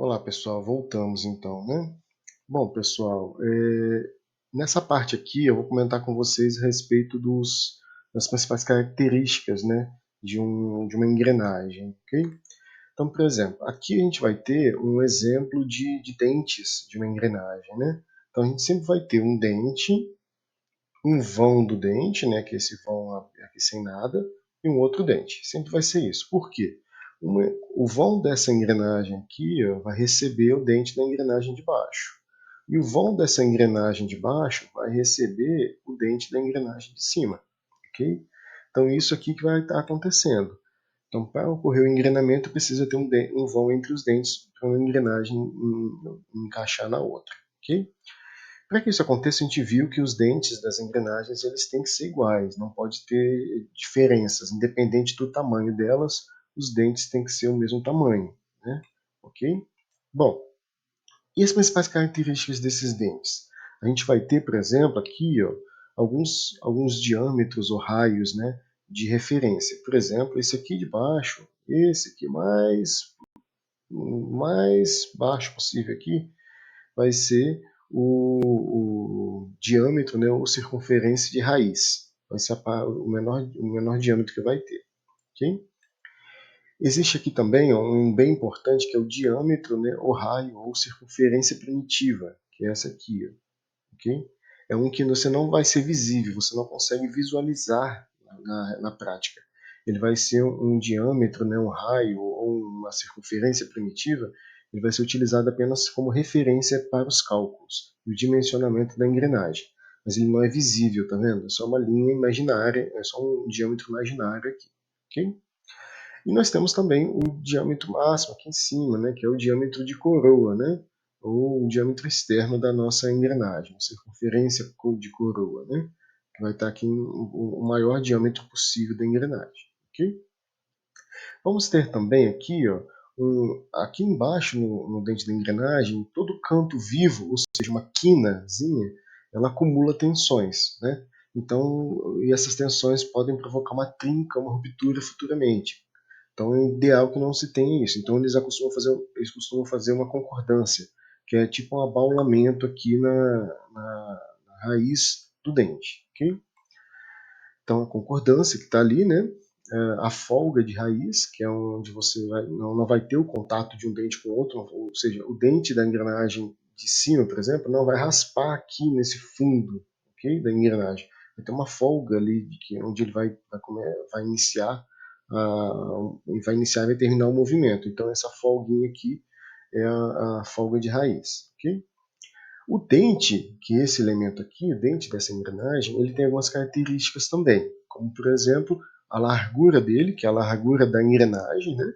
Olá pessoal, voltamos então, né? Bom pessoal, nessa parte aqui eu vou comentar com vocês a respeito das principais características, né, de uma engrenagem, ok? Então, por exemplo, aqui a gente vai ter um exemplo de dentes de uma engrenagem, né? Então a gente sempre vai ter um dente, um vão do dente, né, que é esse vão aqui sem nada, e um outro dente. Sempre vai ser isso. Por quê? O vão dessa engrenagem aqui ó, vai receber o dente da engrenagem de baixo. E o vão dessa engrenagem de baixo vai receber o dente da engrenagem de cima. Ok? Então, isso aqui que vai estar acontecendo. Então, para ocorrer o engrenamento, precisa ter um vão entre os dentes para uma engrenagem encaixar na outra. Ok? Para que isso aconteça, a gente viu que os dentes das engrenagens eles têm que ser iguais, não pode ter diferenças, independente do tamanho delas, os dentes têm que ser o mesmo tamanho, né? Ok? Bom, e as principais características desses dentes? A gente vai ter, por exemplo, aqui ó, alguns diâmetros ou raios, né, de referência. Por exemplo, esse aqui de baixo, esse aqui mais baixo possível aqui, vai ser o diâmetro, né, ou circunferência de raiz. Vai ser o menor diâmetro que vai ter. Okay? Existe aqui também um bem importante que é o diâmetro, né, ou raio, ou circunferência primitiva, que é essa aqui. Okay? É um que você não vai ser visível, você não consegue visualizar na prática. Ele vai ser um diâmetro, né, um raio ou uma circunferência primitiva, ele vai ser utilizado apenas como referência para os cálculos e o dimensionamento da engrenagem. Mas ele não é visível, tá vendo? É só uma linha imaginária, é só um diâmetro imaginário aqui. Okay? E nós temos também o diâmetro máximo aqui em cima, né, que é o diâmetro de coroa, né, ou o diâmetro externo da nossa engrenagem, a circunferência de coroa, né, que vai estar aqui o maior diâmetro possível da engrenagem. Okay? Vamos ter também aqui, ó, aqui embaixo no dente da engrenagem, todo canto vivo, ou seja, uma quinazinha, ela acumula tensões, né? Então, e essas tensões podem provocar uma trinca, uma ruptura futuramente. Então é ideal que não se tenha isso. Então eles costumam fazer uma concordância, que é tipo um abaulamento aqui na raiz do dente. Okay? Então a concordância que está ali, né? A folga de raiz, que é onde você não vai ter o contato de um dente com o outro, ou seja, o dente da engrenagem de cima, por exemplo, não vai raspar aqui nesse fundo, okay, da engrenagem. Vai ter uma folga ali onde ele vai iniciar vai iniciar e vai terminar o movimento. Então essa folguinha aqui é a folga de raiz. Okay? O dente, que é esse elemento aqui, o dente dessa engrenagem, ele tem algumas características também, como por exemplo a largura dele, que é a largura da engrenagem, né?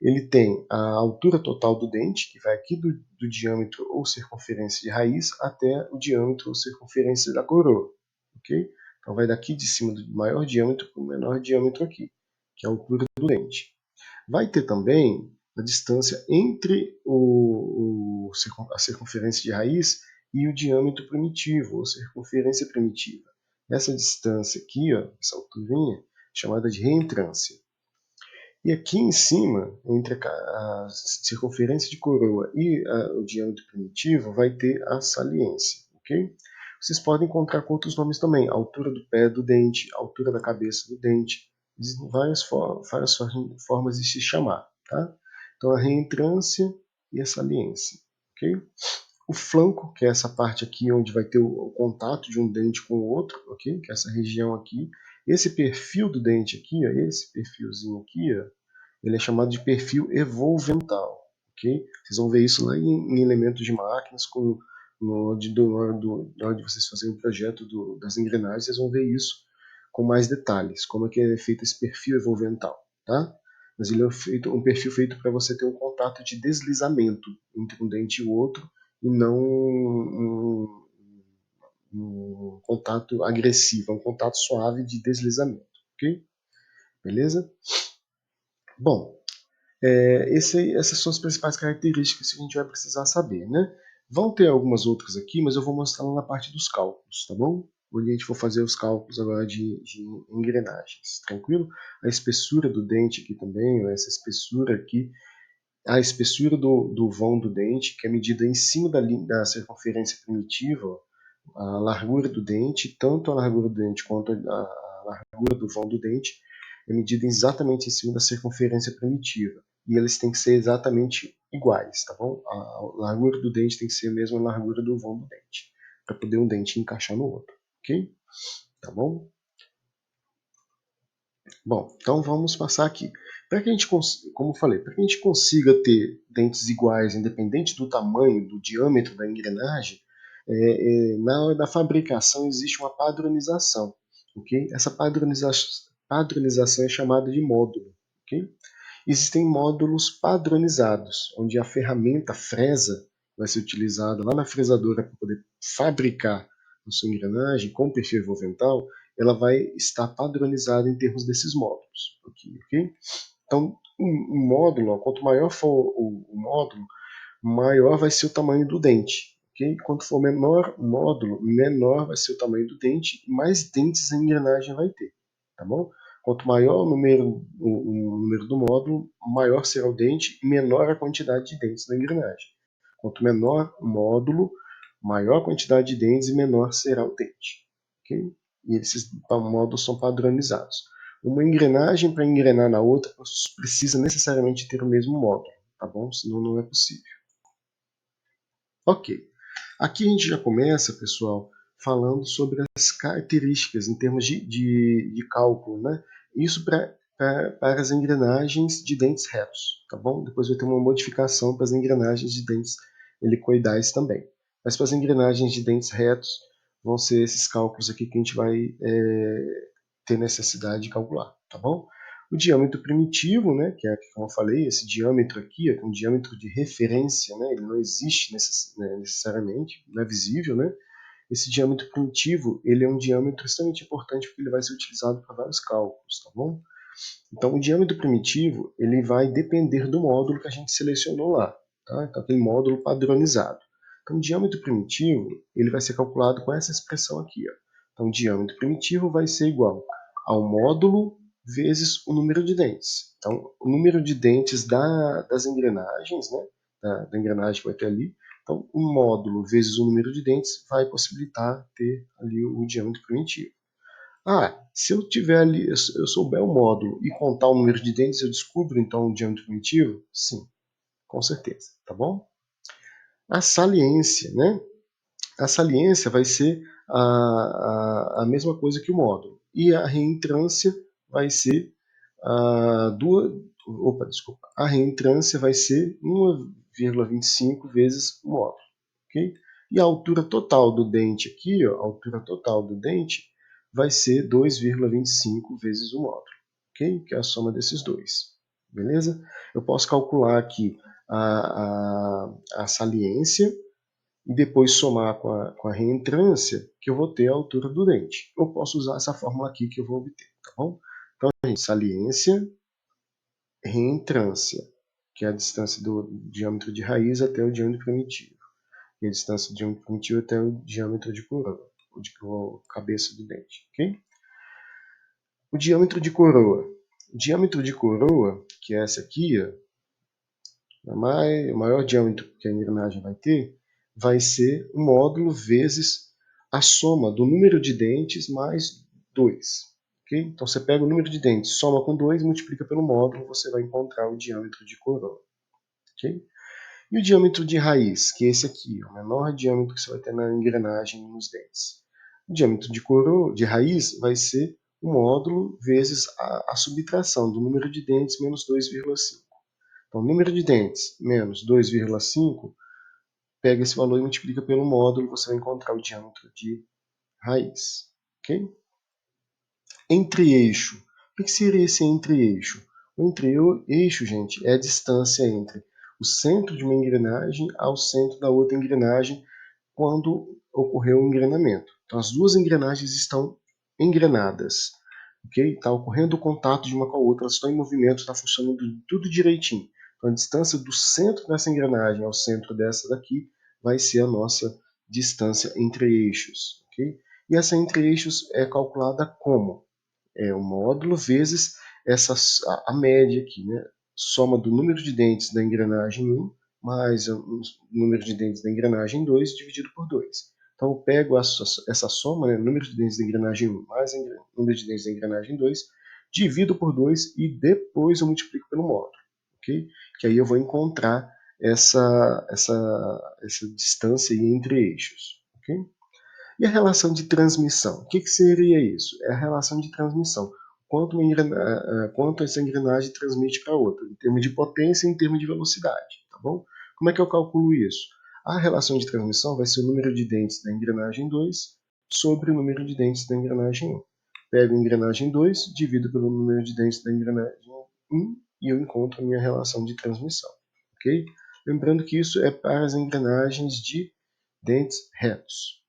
Ele tem a altura total do dente, que vai aqui do diâmetro ou circunferência de raiz até o diâmetro ou circunferência da coroa. Okay? Então vai daqui de cima do maior diâmetro para o menor diâmetro aqui, que é a altura do dente. Vai ter também a distância entre a circunferência de raiz e o diâmetro primitivo, ou circunferência primitiva. Essa distância aqui, ó, essa alturinha, é chamada de reentrância. E aqui em cima, entre a circunferência de coroa e o diâmetro primitivo, vai ter a saliência. Okay? Vocês podem encontrar com outros nomes também, a altura do pé do dente, a altura da cabeça do dente, várias formas de se chamar. Tá? Então, a reentrância e a saliência. Okay? O flanco, que é essa parte aqui onde vai ter o contato de um dente com o outro, ok? Que é essa região aqui. Esse perfil do dente aqui, ó, esse perfilzinho aqui, ó, ele é chamado de perfil evolvental, ok? Vocês vão ver isso lá em elementos de máquinas, na hora de vocês fazerem o projeto das engrenagens, vocês vão ver isso com mais detalhes, como é que é feito esse perfil evolvental, tá? Mas ele é um perfil feito para você ter um contato de deslizamento entre um dente e o outro, e não um contato agressivo, é um contato suave de deslizamento, ok? Beleza? Bom, essas são as principais características que a gente vai precisar saber, né? Vão ter algumas outras aqui, mas eu vou mostrar lá na parte dos cálculos, tá bom? Onde a gente for fazer os cálculos agora de engrenagens, tranquilo? A espessura do dente aqui também, essa espessura aqui, a espessura do vão do dente, que é medida em cima da circunferência primitiva, a largura do dente, tanto a largura do dente quanto a largura do vão do dente, é medida exatamente em cima da circunferência primitiva. E eles têm que ser exatamente iguais, tá bom? A largura do dente tem que ser a mesma largura do vão do dente, para poder um dente encaixar no outro, ok? Tá bom? Bom, então vamos passar aqui. Para que a gente, como eu falei, para que a gente consiga ter dentes iguais, independente do tamanho, do diâmetro da engrenagem, na hora da fabricação existe uma padronização, ok? Essa padronização é chamada de módulo, ok? Existem módulos padronizados, onde a ferramenta fresa vai ser utilizada lá na fresadora para poder fabricar a sua engrenagem com perfil envolvental, ela vai estar padronizada em termos desses módulos. Ok? Então, um módulo, quanto maior for o módulo, maior vai ser o tamanho do dente. Okay? Quanto for menor o módulo, menor vai ser o tamanho do dente e mais dentes a engrenagem vai ter. Tá bom? Quanto maior o número do módulo, maior será o dente e menor a quantidade de dentes da engrenagem. Quanto menor o módulo, maior a quantidade de dentes e menor será o dente. Okay? E esses módulos são padronizados. Uma engrenagem para engrenar na outra precisa necessariamente ter o mesmo módulo, tá bom? Senão não é possível. Ok. Aqui a gente já começa, pessoal, falando sobre as características em termos de cálculo, né? Isso para as engrenagens de dentes retos, tá bom? Depois vai ter uma modificação para as engrenagens de dentes helicoidais também. Mas para as engrenagens de dentes retos, vão ser esses cálculos aqui que a gente vai ter necessidade de calcular, tá bom? O diâmetro primitivo, né, que é, como eu falei, esse diâmetro aqui é um diâmetro de referência, né, ele não existe necessariamente, não é visível, né? Esse diâmetro primitivo, ele é um diâmetro extremamente importante porque ele vai ser utilizado para vários cálculos, tá bom? Então, o diâmetro primitivo, ele vai depender do módulo que a gente selecionou lá, tá? Então, aquele módulo padronizado. Então, o diâmetro primitivo, ele vai ser calculado com essa expressão aqui, ó. Então, o diâmetro primitivo vai ser igual ao módulo vezes o número de dentes. Então, o número de dentes das engrenagens, né? Da engrenagem que vai ter ali. Então, o módulo vezes o número de dentes vai possibilitar ter ali o diâmetro primitivo. Se eu tiver ali, eu souber o módulo e contar o número de dentes, eu descubro então o diâmetro primitivo? Sim, com certeza, tá bom? A saliência, né? A saliência vai ser a mesma coisa que o módulo. E a reentrância vai ser desculpa. A reentrância vai ser 1,25 vezes o módulo. Okay? E a altura total do dente aqui, ó, a altura total do dente vai ser 2,25 vezes o módulo, okay? Que é a soma desses dois. Beleza? Eu posso calcular aqui a saliência e depois somar com a reentrância, que eu vou ter a altura do dente. Eu posso usar essa fórmula aqui que eu vou obter, tá bom? Então, gente, saliência, reentrância, que é a distância do diâmetro de raiz até o diâmetro primitivo. E a distância do diâmetro primitivo até o diâmetro de coroa, ou de cabeça do dente, ok? O diâmetro de coroa. O diâmetro de coroa, que é essa aqui, ó, o maior diâmetro que a engrenagem vai ter, vai ser o módulo vezes a soma do número de dentes mais 2. Okay? Então você pega o número de dentes, soma com 2, multiplica pelo módulo, você vai encontrar o diâmetro de coroa. Okay? E o diâmetro de raiz, que é esse aqui, o menor diâmetro que você vai ter na engrenagem nos dentes. O diâmetro de raiz vai ser o módulo vezes a subtração do número de dentes menos 2,5. Então, número de dentes menos 2,5, pega esse valor e multiplica pelo módulo, você vai encontrar o diâmetro de raiz. Okay? Entre-eixo. O que seria esse entre-eixo? O entre-eixo, gente, é a distância entre o centro de uma engrenagem ao centro da outra engrenagem quando ocorreu o engrenamento. Então, as duas engrenagens estão engrenadas. Okay? Está ocorrendo o contato de uma com a outra, elas estão em movimento, está funcionando tudo direitinho. Então, a distância do centro dessa engrenagem ao centro dessa daqui vai ser a nossa distância entre eixos. Okay? E essa entre eixos é calculada como? É o módulo vezes a média aqui, né? soma do número de dentes da engrenagem 1 mais o número de dentes da engrenagem 2 dividido por 2. Então, eu pego essa soma, né, número de dentes da engrenagem 1 mais o número de dentes da engrenagem 2, divido por 2 e depois eu multiplico pelo módulo. Okay? Que aí eu vou encontrar essa distância entre eixos. Okay? E a relação de transmissão? O que seria isso? É a relação de transmissão. Quanto essa engrenagem transmite para a outra, em termos de potência e em termos de velocidade. Tá bom? Como é que eu calculo isso? A relação de transmissão vai ser o número de dentes da engrenagem 2 sobre o número de dentes da engrenagem 1. Pego a engrenagem 2, divido pelo número de dentes da engrenagem 1 e eu encontro a minha relação de transmissão. Okay? Lembrando que isso é para as engrenagens de dentes retos.